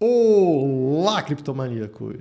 Olá, criptomaníacos!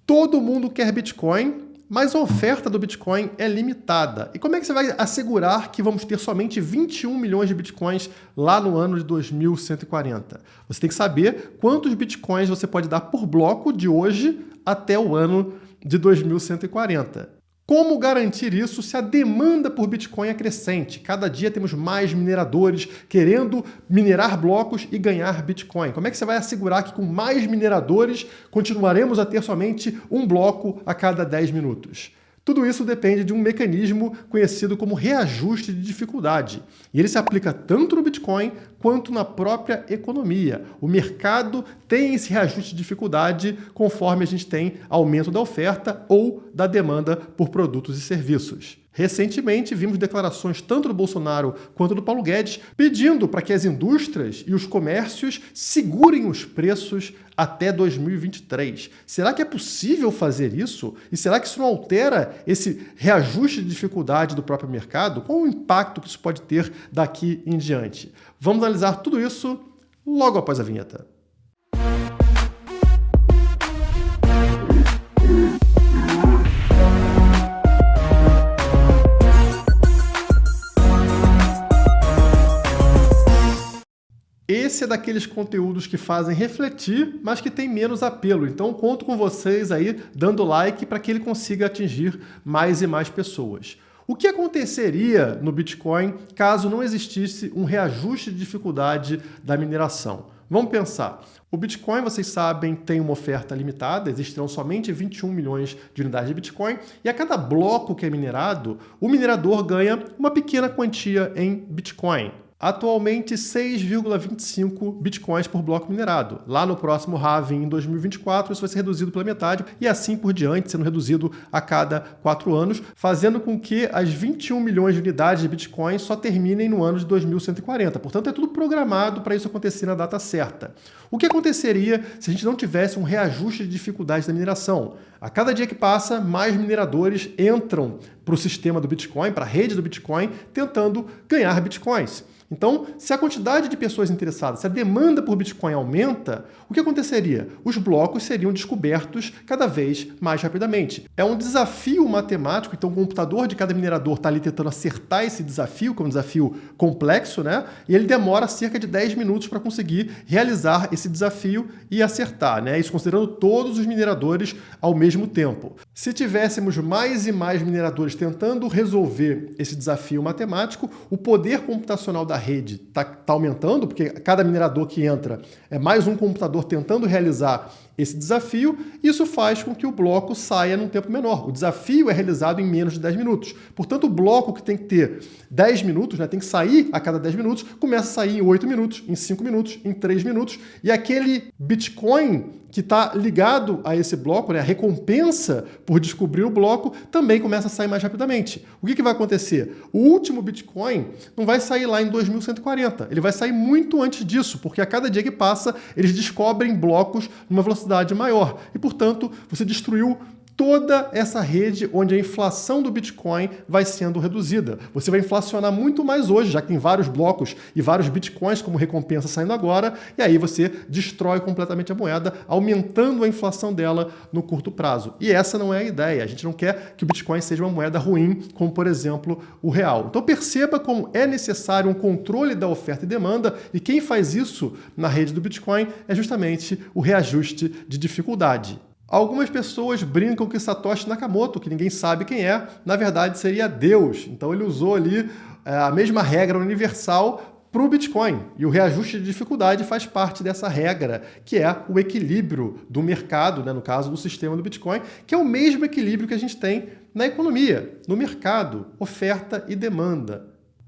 Todo mundo quer Bitcoin, mas a oferta do Bitcoin é limitada. E como é que você vai assegurar que vamos ter somente 21 milhões de Bitcoins lá no ano de 2140? Você tem que saber quantos Bitcoins você pode dar por bloco de hoje até o ano de 2140. Como garantir isso se a demanda por Bitcoin é crescente? Cada dia temos mais mineradores querendo minerar blocos e ganhar Bitcoin. Como é que você vai assegurar que com mais mineradores continuaremos a ter somente um bloco a cada 10 minutos? Tudo isso depende de um mecanismo conhecido como reajuste de dificuldade. E ele se aplica tanto no Bitcoin quanto na própria economia. O mercado tem esse reajuste de dificuldade conforme a gente tem aumento da oferta ou da demanda por produtos e serviços. Recentemente, vimos declarações tanto do Bolsonaro quanto do Paulo Guedes pedindo para que as indústrias e os comércios segurem os preços até 2023. Será que é possível fazer isso? E será que isso não altera esse reajuste de dificuldade do próprio mercado? Qual o impacto que isso pode ter daqui em diante? Vamos analisar tudo isso logo após a vinheta. Esse é daqueles conteúdos que fazem refletir, mas que tem menos apelo. Então, conto com vocês aí dando like para que ele consiga atingir mais e mais pessoas. O que aconteceria no Bitcoin caso não existisse um reajuste de dificuldade da mineração? Vamos pensar. O Bitcoin, vocês sabem, tem uma oferta limitada, existirão somente 21 milhões de unidades de Bitcoin, e a cada bloco que é minerado, o minerador ganha uma pequena quantia em Bitcoin. Atualmente 6,25 bitcoins por bloco minerado. Lá no próximo halving, em 2024, isso vai ser reduzido pela metade e assim por diante, sendo reduzido a cada 4 anos, fazendo com que as 21 milhões de unidades de Bitcoin só terminem no ano de 2140. Portanto, é tudo programado para isso acontecer na data certa. O que aconteceria se a gente não tivesse um reajuste de dificuldade da mineração? A cada dia que passa, mais mineradores entram para o sistema do Bitcoin, para a rede do Bitcoin, tentando ganhar Bitcoins. Então, se a quantidade de pessoas interessadas, se a demanda por Bitcoin aumenta, o que aconteceria? Os blocos seriam descobertos cada vez mais rapidamente. É um desafio matemático, então o computador de cada minerador está ali tentando acertar esse desafio, que é um desafio complexo, né? E ele demora cerca de 10 minutos para conseguir realizar esse desafio e acertar, né? Isso considerando todos os mineradores ao mesmo tempo. Se tivéssemos mais e mais mineradores tentando resolver esse desafio matemático, o poder computacional da rede está aumentando, porque cada minerador que entra é mais um computador tentando realizar esse desafio. Isso faz com que o bloco saia num tempo menor. O desafio é realizado em menos de 10 minutos. Portanto, o bloco que tem que ter 10 minutos, né, tem que sair a cada 10 minutos, começa a sair em 8 minutos, em 5 minutos, em 3 minutos. E aquele Bitcoin que está ligado a esse bloco, né, a recompensa por descobrir o bloco, também começa a sair mais rapidamente. O que vai acontecer? O último Bitcoin não vai sair lá em 2140, ele vai sair muito antes disso, porque a cada dia que passa, eles descobrem blocos numa velocidade maior. E, portanto, você destruiu toda essa rede onde a inflação do Bitcoin vai sendo reduzida. Você vai inflacionar muito mais hoje, já que tem vários blocos e vários Bitcoins como recompensa saindo agora, e aí você destrói completamente a moeda, aumentando a inflação dela no curto prazo. E essa não é a ideia. A gente não quer que o Bitcoin seja uma moeda ruim, como, por exemplo, o real. Então perceba como é necessário um controle da oferta e demanda, e quem faz isso na rede do Bitcoin é justamente o reajuste de dificuldade. Algumas pessoas brincam que Satoshi Nakamoto, que ninguém sabe quem é, na verdade seria Deus. Então ele usou ali a mesma regra universal para o Bitcoin. E o reajuste de dificuldade faz parte dessa regra, que é o equilíbrio do mercado, né, no caso do sistema do Bitcoin, que é o mesmo equilíbrio que a gente tem na economia, no mercado, oferta e demanda.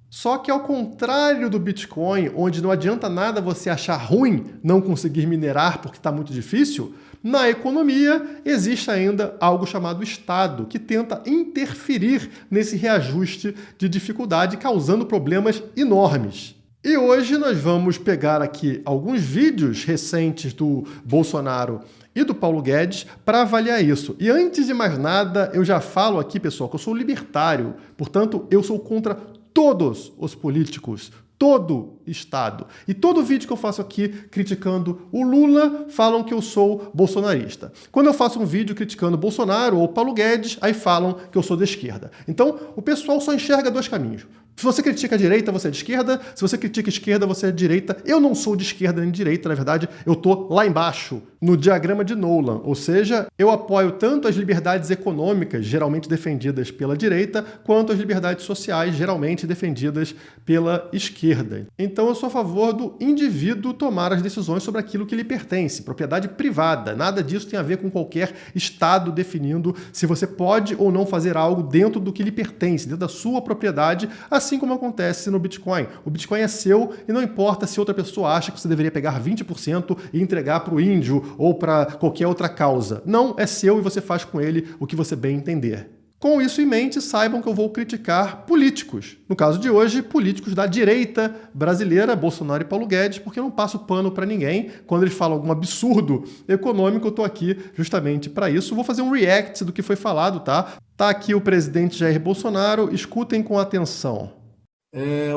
Só que ao contrário do Bitcoin, onde não adianta nada você achar ruim não conseguir minerar porque está muito difícil, na economia existe ainda algo chamado Estado, que tenta interferir nesse reajuste de dificuldade, causando problemas enormes. E hoje nós vamos pegar aqui alguns vídeos recentes do Bolsonaro e do Paulo Guedes para avaliar isso. E antes de mais nada, eu já falo aqui, pessoal, que eu sou libertário, portanto, eu sou contra todos os políticos, Todo Estado. E todo vídeo que eu faço aqui criticando o Lula, falam que eu sou bolsonarista. Quando eu faço um vídeo criticando Bolsonaro ou Paulo Guedes, aí falam que eu sou da esquerda. Então, o pessoal só enxerga dois caminhos. Se você critica a direita, você é de esquerda. Se você critica a esquerda, você é de direita. Eu não sou de esquerda nem de direita, na verdade, eu tô lá embaixo, no diagrama de Nolan. Ou seja, eu apoio tanto as liberdades econômicas, geralmente defendidas pela direita, quanto as liberdades sociais, geralmente defendidas pela esquerda. Então eu sou a favor do indivíduo tomar as decisões sobre aquilo que lhe pertence, propriedade privada. Nada disso tem a ver com qualquer Estado definindo se você pode ou não fazer algo dentro do que lhe pertence, dentro da sua propriedade, assim como acontece no Bitcoin. O Bitcoin é seu e não importa se outra pessoa acha que você deveria pegar 20% e entregar para o índio ou para qualquer outra causa. Não, é seu e você faz com ele o que você bem entender. Com isso em mente, saibam que eu vou criticar políticos. No caso de hoje, políticos da direita brasileira, Bolsonaro e Paulo Guedes, porque eu não passo pano para ninguém. Quando eles falam algum absurdo econômico, eu estou aqui justamente para isso. Vou fazer um react do que foi falado, tá? Tá aqui o presidente Jair Bolsonaro, escutem com atenção.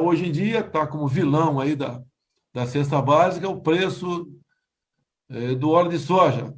Hoje em dia está como vilão aí da cesta básica o preço do óleo de soja.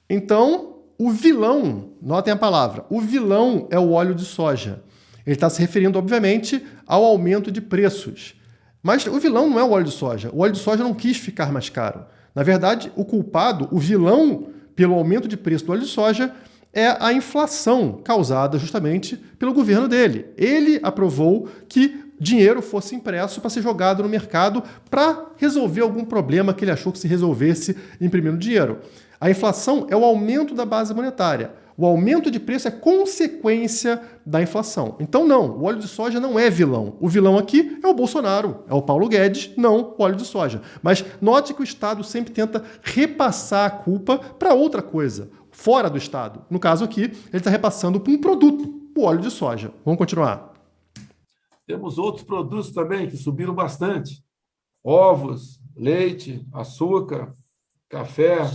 Então, o vilão, notem a palavra, o vilão é o óleo de soja. Ele está se referindo, obviamente, ao aumento de preços. Mas o vilão não é o óleo de soja. O óleo de soja não quis ficar mais caro. Na verdade, o culpado, o vilão pelo aumento de preço do óleo de soja é a inflação causada justamente pelo governo dele. Ele aprovou que dinheiro fosse impresso para ser jogado no mercado para resolver algum problema que ele achou que se resolvesse imprimindo dinheiro. A inflação é o aumento da base monetária. O aumento de preço é consequência da inflação. Então, não, o óleo de soja não é vilão. O vilão aqui é o Bolsonaro, é o Paulo Guedes, não o óleo de soja. Mas note que o Estado sempre tenta repassar a culpa para outra coisa, fora do Estado. No caso aqui, ele está repassando para um produto, o óleo de soja. Vamos continuar. Temos outros produtos também que subiram bastante. Ovos, leite, açúcar, café.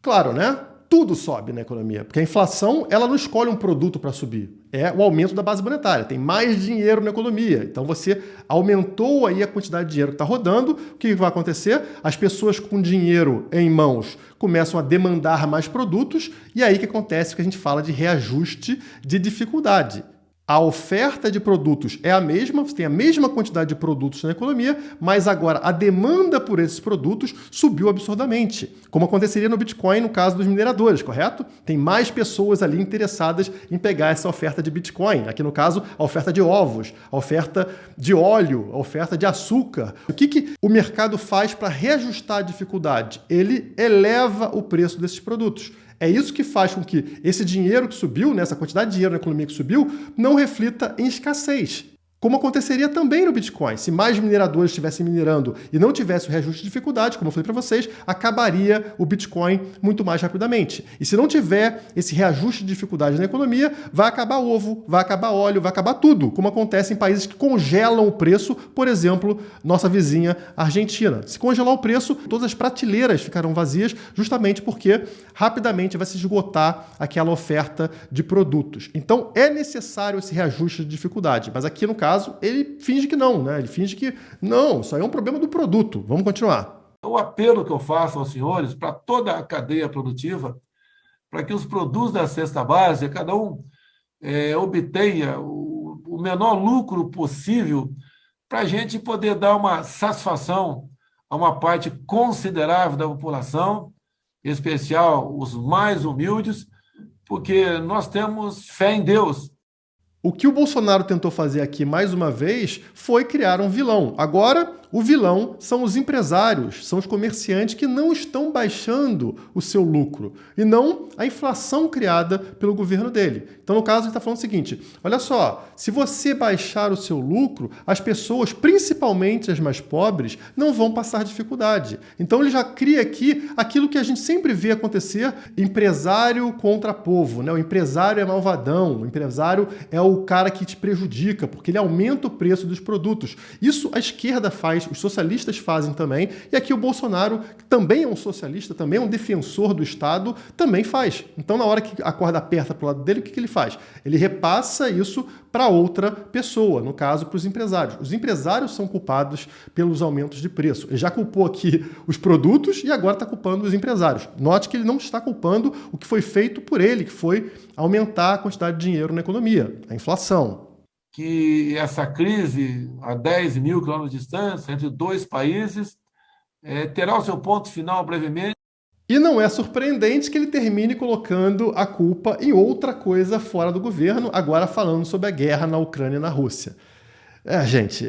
Claro, né? Tudo sobe na economia, porque a inflação ela não escolhe um produto para subir. É o aumento da base monetária. Tem mais dinheiro na economia. Então você aumentou aí a quantidade de dinheiro que está rodando. O que vai acontecer? As pessoas com dinheiro em mãos começam a demandar mais produtos e aí que acontece o que a gente fala de reajuste de dificuldade. A oferta de produtos é a mesma, você tem a mesma quantidade de produtos na economia, mas agora a demanda por esses produtos subiu absurdamente, como aconteceria no Bitcoin no caso dos mineradores, correto? Tem mais pessoas ali interessadas em pegar essa oferta de Bitcoin. Aqui no caso, a oferta de ovos, a oferta de óleo, a oferta de açúcar. O que o mercado faz para reajustar a dificuldade? Ele eleva o preço desses produtos. É isso que faz com que esse dinheiro que subiu, essa quantidade de dinheiro na economia que subiu, não reflita em escassez. Como aconteceria também no Bitcoin. Se mais mineradores estivessem minerando e não tivesse o reajuste de dificuldade, como eu falei para vocês, acabaria o Bitcoin muito mais rapidamente. E se não tiver esse reajuste de dificuldade na economia, vai acabar ovo, vai acabar óleo, vai acabar tudo, como acontece em países que congelam o preço, por exemplo, nossa vizinha Argentina. Se congelar o preço, todas as prateleiras ficarão vazias, justamente porque rapidamente vai se esgotar aquela oferta de produtos. Então é necessário esse reajuste de dificuldade, mas aqui no caso ele finge que não, né? Ele finge que não, isso aí é um problema do produto. Vamos continuar. O apelo que eu faço aos senhores, para toda a cadeia produtiva, para que os produtos da cesta básica, cada um obtenha o menor lucro possível, para a gente poder dar uma satisfação a uma parte considerável da população, em especial os mais humildes, porque nós temos fé em Deus. O que o Bolsonaro tentou fazer aqui, mais uma vez, foi criar um vilão. Agora, o vilão são os empresários, são os comerciantes que não estão baixando o seu lucro, e não a inflação criada pelo governo dele. Então, no caso, ele está falando o seguinte, olha só, se você baixar o seu lucro, as pessoas, principalmente as mais pobres, não vão passar dificuldade. Então, ele já cria aqui aquilo que a gente sempre vê acontecer, empresário contra povo, né? O empresário é malvadão, o empresário é o cara que te prejudica, porque ele aumenta o preço dos produtos. Isso a esquerda faz faz, os socialistas fazem também, e aqui o Bolsonaro, que também é um socialista, também é um defensor do Estado, também faz. Então, na hora que a corda aperta para o lado dele, o que ele faz? Ele repassa isso para outra pessoa, no caso, para os empresários. Os empresários são culpados pelos aumentos de preço. Ele já culpou aqui os produtos e agora está culpando os empresários. Note que ele não está culpando o que foi feito por ele, que foi aumentar a quantidade de dinheiro na economia, a inflação. Que essa crise, a 10 mil quilômetros de distância, entre dois países, terá o seu ponto final brevemente. E não é surpreendente que ele termine colocando a culpa em outra coisa fora do governo, agora falando sobre a guerra na Ucrânia e na Rússia. Gente,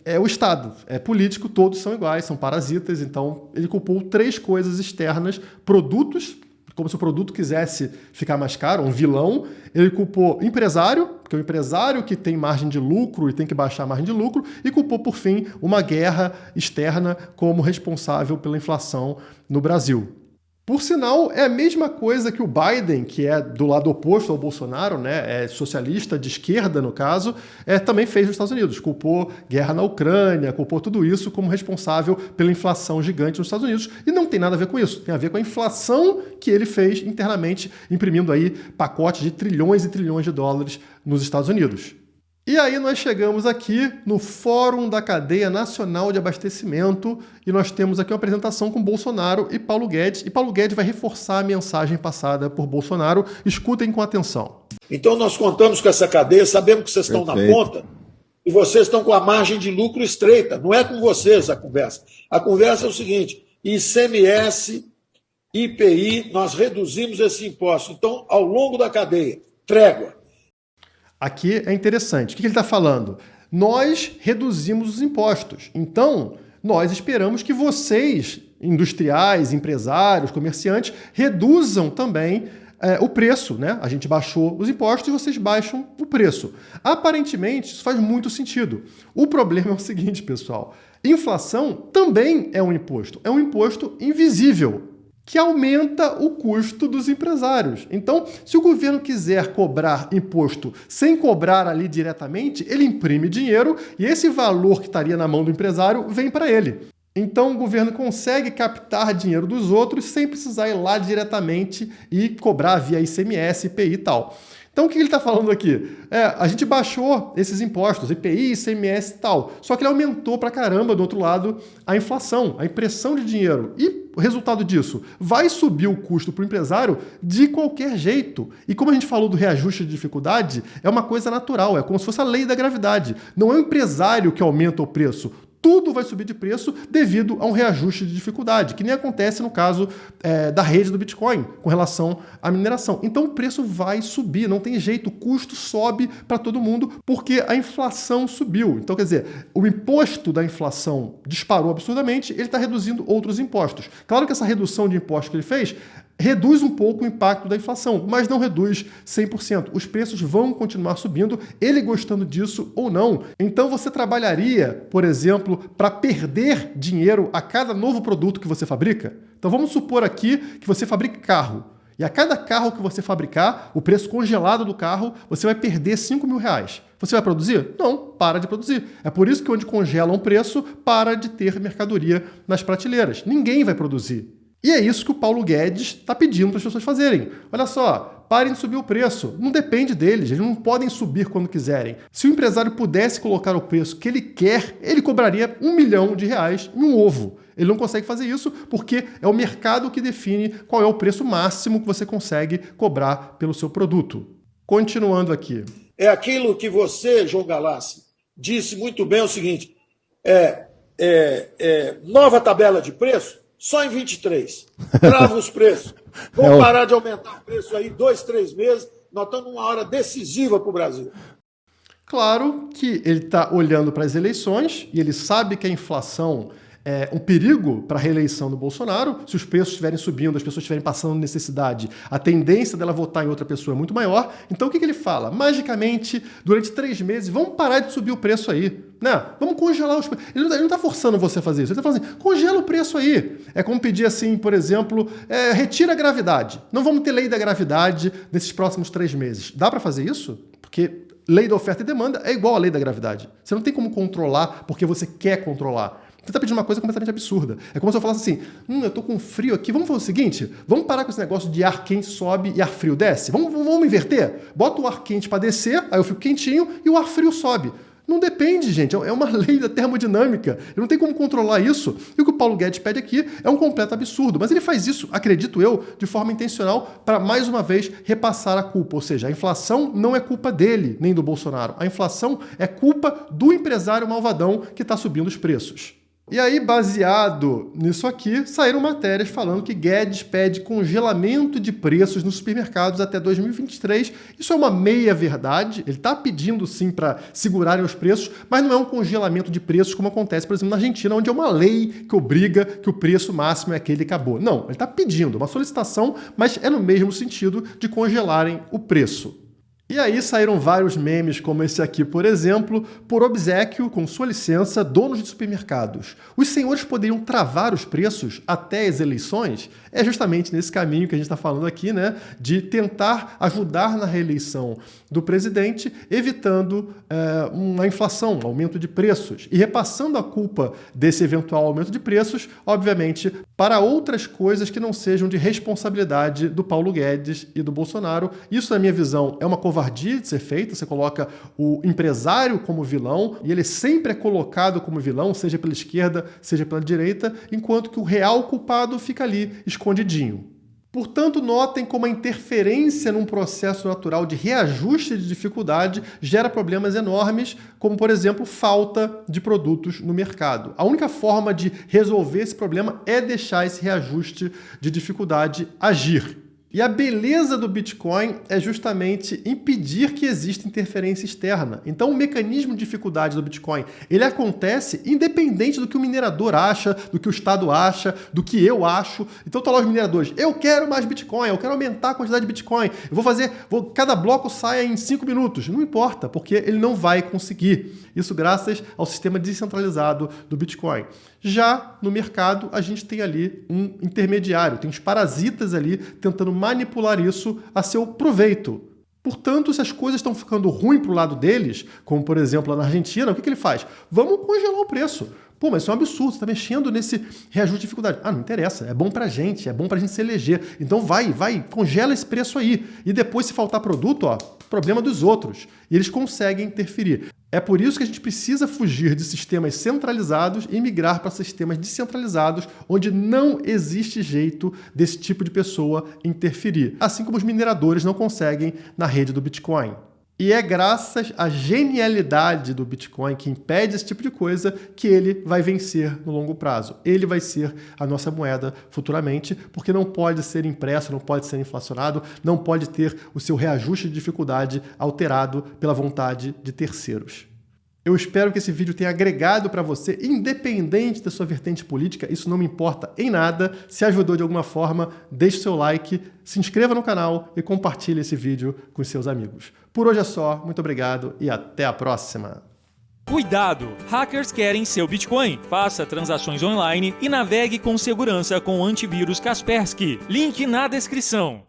é o Estado, é político, todos são iguais, são parasitas, então ele culpou 3 coisas externas, produtos, como se o produto quisesse ficar mais caro, um vilão. Ele culpou empresário, porque é o empresário que tem margem de lucro e tem que baixar a margem de lucro, e culpou, por fim, uma guerra externa como responsável pela inflação no Brasil. Por sinal, é a mesma coisa que o Biden, que é do lado oposto ao Bolsonaro, né, é socialista de esquerda, no caso, também fez nos Estados Unidos. Culpou guerra na Ucrânia, culpou tudo isso como responsável pela inflação gigante nos Estados Unidos. E não tem nada a ver com isso. Tem a ver com a inflação que ele fez internamente, imprimindo aí pacotes de trilhões e trilhões de dólares nos Estados Unidos. E aí nós chegamos aqui no Fórum da Cadeia Nacional de Abastecimento e nós temos aqui uma apresentação com Bolsonaro e Paulo Guedes. E Paulo Guedes vai reforçar a mensagem passada por Bolsonaro. Escutem com atenção. Então nós contamos com essa cadeia, sabemos que vocês estão na ponta e vocês estão com a margem de lucro estreita. Não é com vocês a conversa. A conversa é o seguinte, ICMS, IPI, nós reduzimos esse imposto. Então, ao longo da cadeia, trégua. Aqui é interessante. O que ele está falando? Nós reduzimos os impostos. Então, nós esperamos que vocês, industriais, empresários, comerciantes, reduzam também o preço, né? A gente baixou os impostos e vocês baixam o preço. Aparentemente, isso faz muito sentido. O problema é o seguinte, pessoal. Inflação também é um imposto invisível, que aumenta o custo dos empresários. Então, se o governo quiser cobrar imposto sem cobrar ali diretamente, ele imprime dinheiro e esse valor que estaria na mão do empresário vem para ele. Então, o governo consegue captar dinheiro dos outros sem precisar ir lá diretamente e cobrar via ICMS, IPI e tal. Então, o que ele está falando aqui? A gente baixou esses impostos, IPI, ICMS e tal, só que ele aumentou pra caramba, do outro lado, a inflação, a impressão de dinheiro. E o resultado disso? Vai subir o custo para o empresário de qualquer jeito. E como a gente falou do reajuste de dificuldade, é uma coisa natural, é como se fosse a lei da gravidade. Não é o empresário que aumenta o preço. Tudo vai subir de preço devido a um reajuste de dificuldade, que nem acontece no caso da rede do Bitcoin, com relação à mineração. Então o preço vai subir, não tem jeito, o custo sobe para todo mundo porque a inflação subiu. Então, quer dizer, o imposto da inflação disparou absurdamente, ele está reduzindo outros impostos. Claro que essa redução de impostos que ele fez reduz um pouco o impacto da inflação, mas não reduz 100%. Os preços vão continuar subindo, ele gostando disso ou não. Então você trabalharia, por exemplo, para perder dinheiro a cada novo produto que você fabrica? Então vamos supor aqui que você fabrica carro. E a cada carro que você fabricar, o preço congelado do carro, você vai perder 5 mil reais. Você vai produzir? Não, para de produzir. É por isso que onde congela um preço, para de ter mercadoria nas prateleiras. Ninguém vai produzir. E é isso que o Paulo Guedes está pedindo para as pessoas fazerem. Olha só, parem de subir o preço. Não depende deles, eles não podem subir quando quiserem. Se o empresário pudesse colocar o preço que ele quer, ele cobraria R$1 milhão em um ovo. Ele não consegue fazer isso porque é o mercado que define qual é o preço máximo que você consegue cobrar pelo seu produto. Continuando aqui. É aquilo que você, João Galassi, disse muito bem, o seguinte, nova tabela de preço, só em 23. Trava os preços. Vamos parar de aumentar o preço aí 2, 3 meses. Nós estamos numa hora decisiva para o Brasil. Claro que ele está olhando para as eleições e ele sabe que a inflação é um perigo para a reeleição do Bolsonaro. Se os preços estiverem subindo, as pessoas estiverem passando necessidade, a tendência dela votar em outra pessoa é muito maior. Então o que ele fala? Magicamente, durante 3 meses, vamos parar de subir o preço aí. Né? Vamos congelar os preços. Ele não está forçando você a fazer isso. Ele está falando assim, congela o preço aí. É como pedir assim, por exemplo, retira a gravidade. Não vamos ter lei da gravidade nesses próximos 3 meses. Dá para fazer isso? Porque lei da oferta e demanda é igual à lei da gravidade. Você não tem como controlar porque você quer controlar. Você está pedindo uma coisa completamente absurda. É como se eu falasse assim, eu tô com frio aqui, vamos fazer o seguinte, vamos parar com esse negócio de ar quente sobe e ar frio desce? Vamos inverter? Bota o ar quente para descer, aí eu fico quentinho e o ar frio sobe. Não depende, gente. É uma lei da termodinâmica. Não tem como controlar isso. E o que o Paulo Guedes pede aqui é um completo absurdo. Mas ele faz isso, acredito eu, de forma intencional para, mais uma vez, repassar a culpa. Ou seja, a inflação não é culpa dele, nem do Bolsonaro. A inflação é culpa do empresário malvadão que está subindo os preços. E aí, baseado nisso aqui, saíram matérias falando que Guedes pede congelamento de preços nos supermercados até 2023. Isso é uma meia-verdade. Ele está pedindo, sim, para segurarem os preços, mas não é um congelamento de preços como acontece, por exemplo, na Argentina, onde é uma lei que obriga que o preço máximo é aquele e acabou. Não, ele está pedindo uma solicitação, mas é no mesmo sentido de congelarem o preço. E aí saíram vários memes, como esse aqui, por exemplo, por obséquio, com sua licença, donos de supermercados. Os senhores poderiam travar os preços até as eleições? É justamente nesse caminho que a gente está falando aqui, né? De tentar ajudar na reeleição do presidente, evitando uma inflação, um aumento de preços, e repassando a culpa desse eventual aumento de preços, obviamente, para outras coisas que não sejam de responsabilidade do Paulo Guedes e do Bolsonaro. Isso, na minha visão, é uma covardia de ser feita. Você coloca o empresário como vilão e ele sempre é colocado como vilão, seja pela esquerda, seja pela direita, enquanto que o real culpado fica ali, escondidinho. Portanto, notem como a interferência num processo natural de reajuste de dificuldade gera problemas enormes, como, por exemplo, falta de produtos no mercado. A única forma de resolver esse problema é deixar esse reajuste de dificuldade agir. E a beleza do Bitcoin é justamente impedir que exista interferência externa. Então, o mecanismo de dificuldade do Bitcoin, ele acontece independente do que o minerador acha, do que o Estado acha, do que eu acho. Então, estão lá os mineradores. Eu quero mais Bitcoin, eu quero aumentar a quantidade de Bitcoin. Cada bloco saia em 5 minutos. Não importa, porque ele não vai conseguir. Isso graças ao sistema descentralizado do Bitcoin. Já no mercado, a gente tem ali um intermediário, tem os parasitas ali tentando manipular isso a seu proveito. Portanto, se as coisas estão ficando ruins para o lado deles, como por exemplo lá na Argentina, o que ele faz? Vamos congelar o preço. Pô, mas isso é um absurdo, você está mexendo nesse reajuste de dificuldade. Não interessa, é bom pra gente se eleger. Então vai, congela esse preço aí. E depois, se faltar produto, problema dos outros. E eles conseguem interferir. É por isso que a gente precisa fugir de sistemas centralizados e migrar para sistemas descentralizados, onde não existe jeito desse tipo de pessoa interferir. Assim como os mineradores não conseguem na rede do Bitcoin. E é graças à genialidade do Bitcoin, que impede esse tipo de coisa, que ele vai vencer no longo prazo. Ele vai ser a nossa moeda futuramente, porque não pode ser impresso, não pode ser inflacionado, não pode ter o seu reajuste de dificuldade alterado pela vontade de terceiros. Eu espero que esse vídeo tenha agregado para você, independente da sua vertente política, isso não me importa em nada. Se ajudou de alguma forma, deixe seu like, se inscreva no canal e compartilhe esse vídeo com seus amigos. Por hoje é só, muito obrigado e até a próxima! Cuidado! Hackers querem seu Bitcoin. Faça transações online e navegue com segurança com o antivírus Kaspersky. Link na descrição.